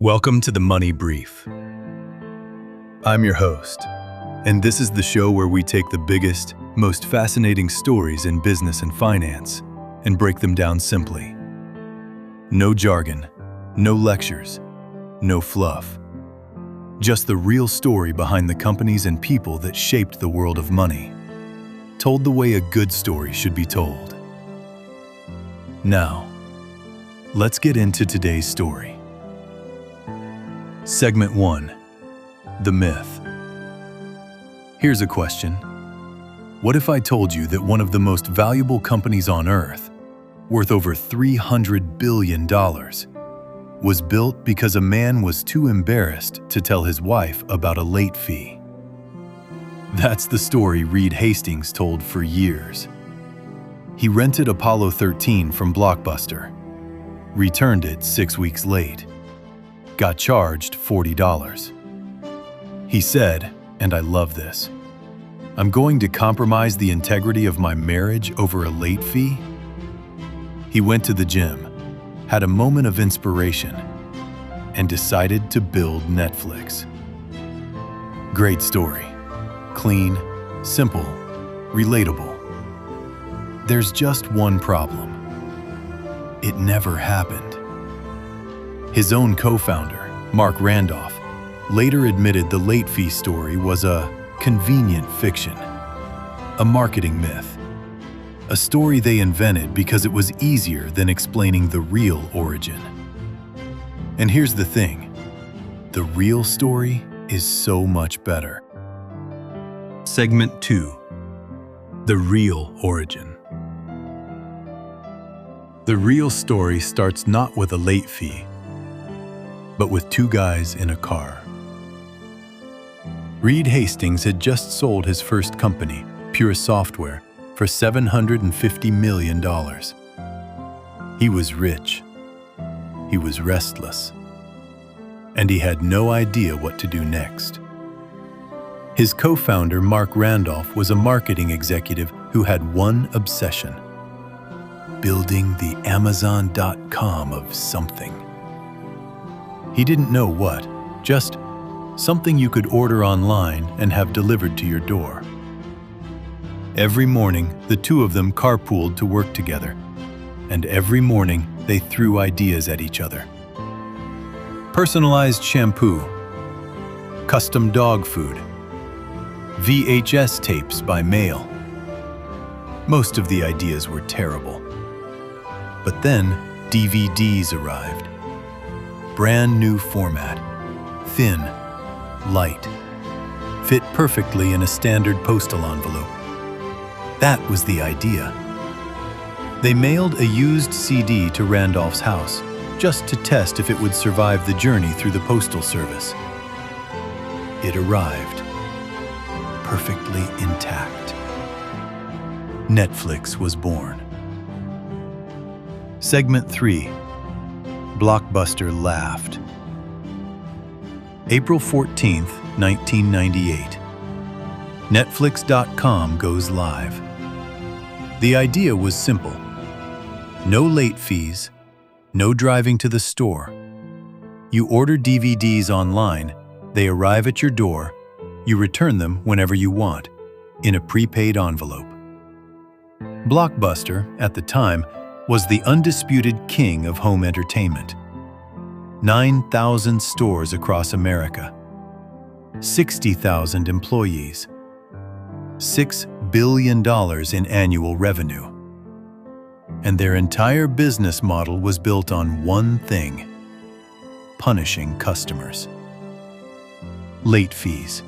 Welcome to the Money Brief. I'm your host, and this is the show where we take the biggest, most fascinating stories in business and finance and break them down simply. No jargon, no lectures, no fluff. Just the real story behind the companies and people that shaped the world of money, told the way a good story should be told. Now, let's get into today's story. Segment 1. The Myth. Here's a question. What if I told you that one of the most valuable companies on Earth, worth over $300 billion, was built because a man was too embarrassed to tell his wife about a late fee? That's the story Reed Hastings told for years. He rented Apollo 13 from Blockbuster, returned it 6 weeks late, got charged $40. He said, and I love this, "I'm going to compromise the integrity of my marriage over a late fee?" He went to the gym, had a moment of inspiration, and decided to build Netflix. Great story. Clean, simple, relatable. There's just one problem. It never happened. His own co-founder, Mark Randolph, later admitted the late fee story was a convenient fiction, a marketing myth, a story they invented because it was easier than explaining the real origin. And here's the thing, the real story is so much better. Segment 2. The Real Origin. The real story starts not with a late fee, but with two guys in a car. Reed Hastings had just sold his first company, Pure Software, for $750 million. He was rich. He was restless. And he had no idea what to do next. His co-founder, Mark Randolph, was a marketing executive who had one obsession: building the Amazon.com of something. He didn't know what, just something you could order online and have delivered to your door. Every morning, the two of them carpooled to work together, and every morning they threw ideas at each other. Personalized shampoo, custom dog food, VHS tapes by mail. Most of the ideas were terrible. But then DVDs arrived. Brand new format, thin, light, fit perfectly in a standard postal envelope. That was the idea. They mailed a used CD to Randolph's house, just to test if it would survive the journey through the postal service. It arrived, perfectly intact. Netflix was born. Segment 3. Blockbuster laughed. April 14th, 1998. Netflix.com goes live. The idea was simple. No late fees, no driving to the store. You order DVDs online, they arrive at your door, you return them whenever you want, in a prepaid envelope. Blockbuster, at the time, was the undisputed king of home entertainment. 9,000 stores across America, 60,000 employees, $6 billion in annual revenue. And their entire business model was built on one thing: punishing customers. Late fees,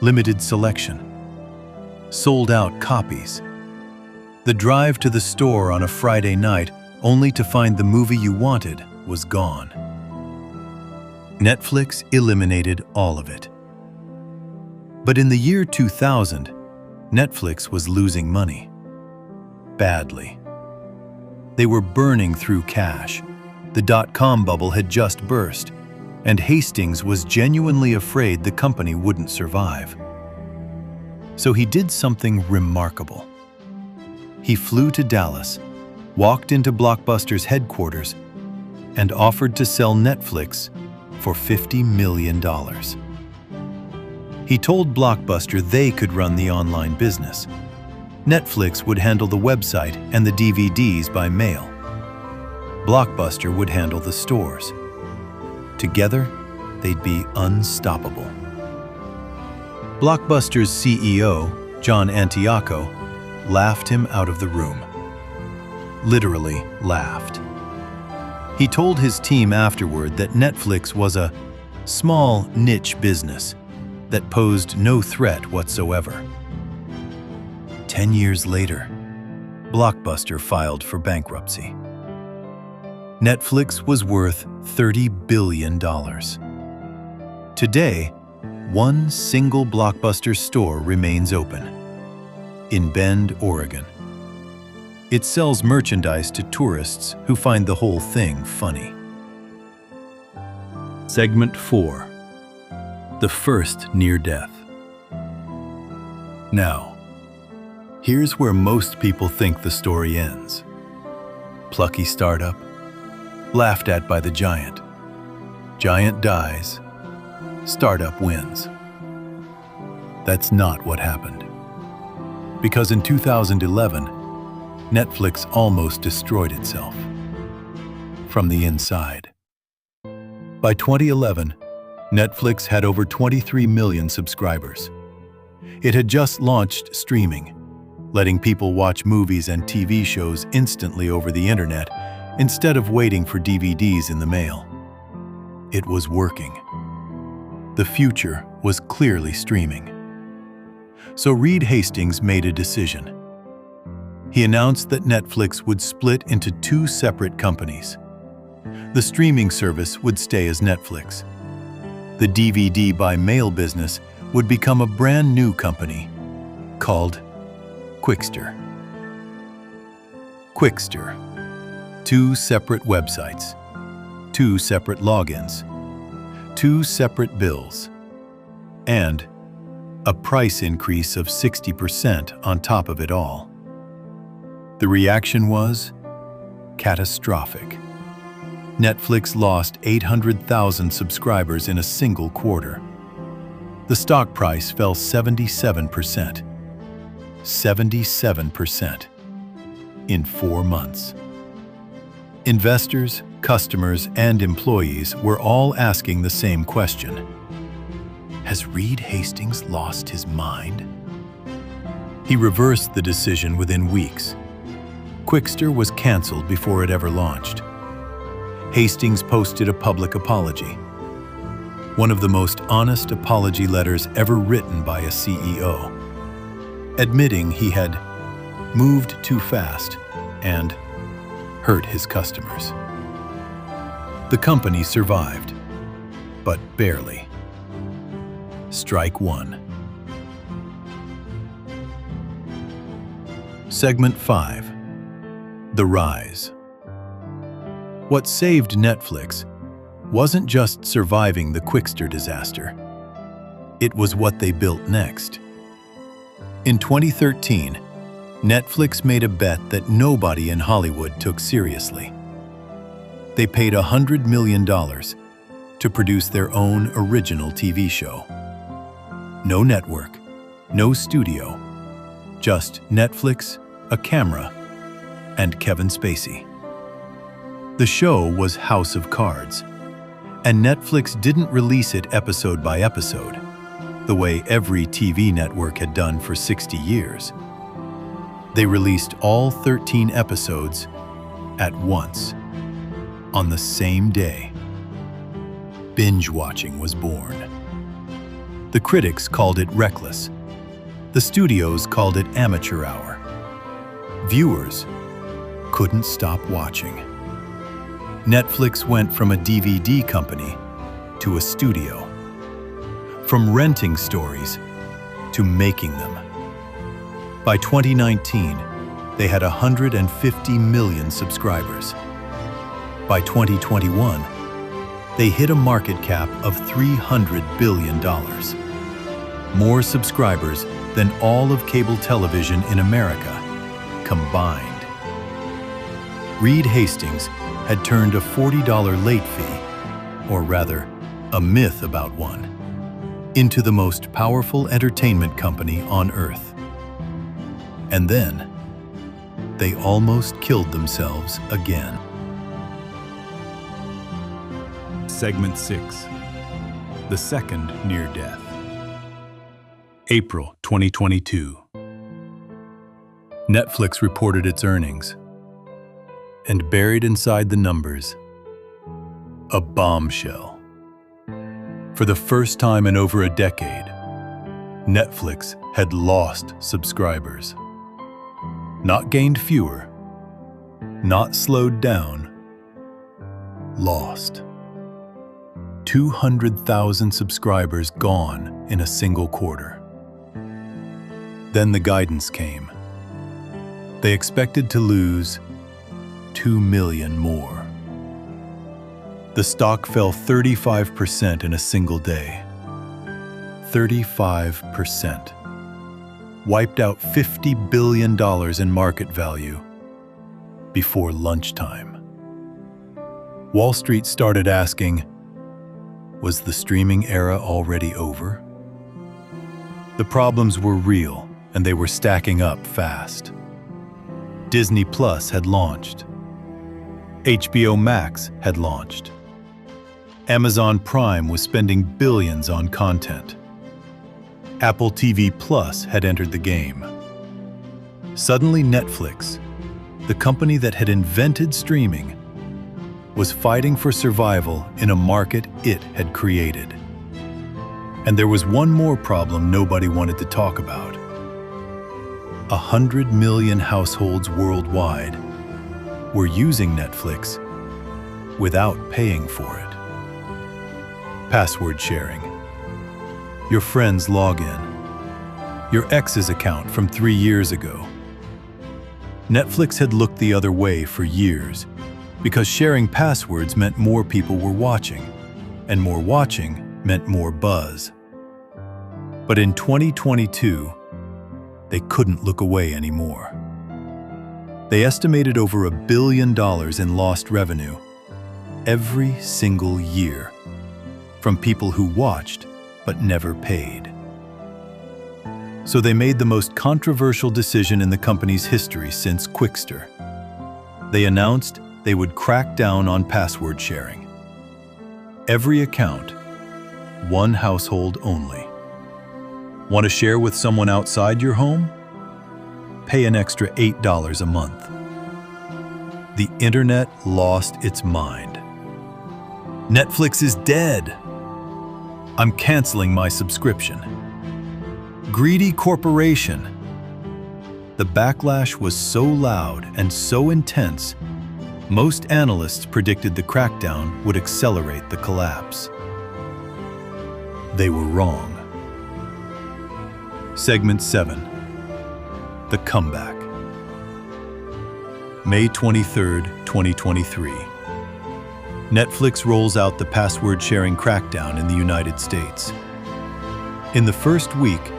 limited selection, sold-out copies. The drive to the store on a Friday night only to find the movie you wanted was gone. Netflix eliminated all of it. But in the year 2000, Netflix was losing money. Badly. They were burning through cash. The dot-com bubble had just burst, and Hastings was genuinely afraid the company wouldn't survive. So he did something remarkable. He flew to Dallas, walked into Blockbuster's headquarters, and offered to sell Netflix for $50 million. He told Blockbuster they could run the online business. Netflix would handle the website and the DVDs by mail. Blockbuster would handle the stores. Together, they'd be unstoppable. Blockbuster's CEO, John Antioco, laughed him out of the room. Literally laughed. He told his team afterward that Netflix was a small niche business that posed no threat whatsoever. 10 years later, Blockbuster filed for bankruptcy. Netflix was worth $30 billion. Today, one single Blockbuster store remains open in Bend, Oregon. It sells merchandise to tourists who find the whole thing funny. Segment 4. The first near-death. Now, here's where most people think the story ends. Plucky startup, laughed at by the giant. Giant dies, startup wins. That's not what happened. Because in 2011, Netflix almost destroyed itself from the inside. By 2011, Netflix had over 23 million subscribers. It had just launched streaming, letting people watch movies and TV shows instantly over the internet instead of waiting for DVDs in the mail. It was working. The future was clearly streaming. So Reed Hastings made a decision. He announced that Netflix would split into 2 separate companies. The streaming service would stay as Netflix. The DVD by mail business would become a brand new company called Qwikster. Qwikster. 2 separate websites, 2 separate logins, 2 separate bills, and a price increase of 60% on top of it all. The reaction was catastrophic. Netflix lost 800,000 subscribers in a single quarter. The stock price fell 77%. 77% in 4 months. Investors, customers, and employees were all asking the same question. Has Reed Hastings lost his mind? He reversed the decision within weeks. Qwikster was canceled before it ever launched. Hastings posted a public apology, one of the most honest apology letters ever written by a CEO, admitting he had moved too fast and hurt his customers. The company survived, but barely. Strike 1. Segment 5. The Rise. What saved Netflix wasn't just surviving the Qwikster disaster. It was what they built next. In 2013, Netflix made a bet that nobody in Hollywood took seriously. They paid $100 million to produce their own original TV show. No network, no studio, just Netflix, a camera, and Kevin Spacey. The show was House of Cards, and Netflix didn't release it episode by episode, the way every TV network had done for 60 years. They released all 13 episodes at once, on the same day. Binge watching was born. The critics called it reckless. The studios called it amateur hour. Viewers couldn't stop watching. Netflix went from a DVD company to a studio, from renting stories to making them. By 2019, they had 150 million subscribers. By 2021, they hit a market cap of $300 billion. More subscribers than all of cable television in America combined. Reed Hastings had turned a $40 late fee, or rather, a myth about one, into the most powerful entertainment company on Earth. And then, they almost killed themselves again. Segment 6. The second near death. April 2022. Netflix reported its earnings, and buried inside the numbers, a bombshell. For the first time in over a decade, Netflix had lost subscribers. Not gained fewer, not slowed down, lost. 200,000 subscribers gone in a single quarter. Then the guidance came. They expected to lose 2 million more. The stock fell 35% in a single day. 35%. Wiped out $50 billion in market value before lunchtime. Wall Street started asking, was the streaming era already over? The problems were real, and they were stacking up fast. Disney Plus had launched. HBO Max had launched. Amazon Prime was spending billions on content. Apple TV Plus had entered the game. Suddenly Netflix, the company that had invented streaming, was fighting for survival in a market it had created. And there was one more problem nobody wanted to talk about. 100 million households worldwide were using Netflix without paying for it. Password sharing. Your friend's login. Your ex's account from 3 years ago. Netflix had looked the other way for years because sharing passwords meant more people were watching, and more watching meant more buzz. But in 2022, they couldn't look away anymore. They estimated over $1 billion in lost revenue every single year from people who watched but never paid. So they made the most controversial decision in the company's history since Qwikster. They announced they would crack down on password sharing. Every account, one household only. Want to share with someone outside your home? Pay an extra $8 a month. The internet lost its mind. Netflix is dead. I'm canceling my subscription. Greedy corporation. The backlash was so loud and so intense, most analysts predicted the crackdown would accelerate the collapse. They were wrong. Segment 7. The comeback. May 23, 2023. Netflix rolls out the password-sharing crackdown in the United States. In the first week,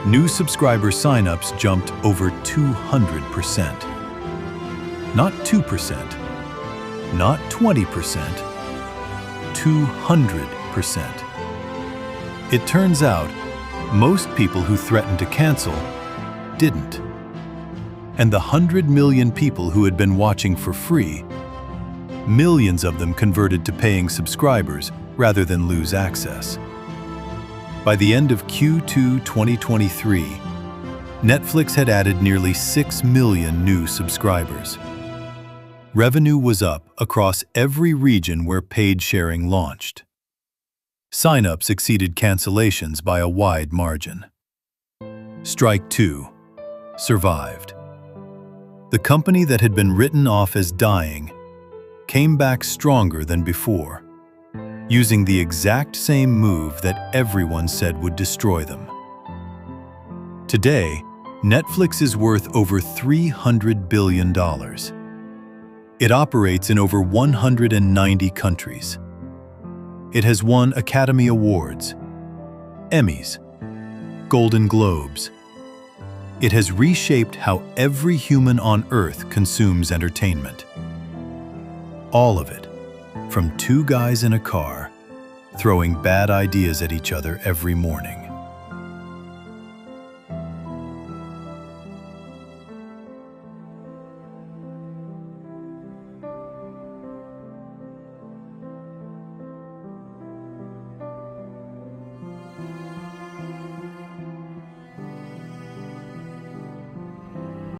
new subscriber sign-ups jumped over 200%. Not 2%, not 20%, 200%. It turns out, most people who threatened to cancel didn't. And the 100 million people who had been watching for free, millions of them converted to paying subscribers rather than lose access. By the end of Q2 2023, Netflix had added nearly 6 million new subscribers. Revenue was up across every region where paid sharing launched. Sign-ups exceeded cancellations by a wide margin. Strike 2 survived. The company that had been written off as dying came back stronger than before, using the exact same move that everyone said would destroy them. Today, Netflix is worth over $300 billion. It operates in over 190 countries. It has won Academy Awards, Emmys, Golden Globes. It has reshaped how every human on Earth consumes entertainment. All of it, from two guys in a car, throwing bad ideas at each other every morning.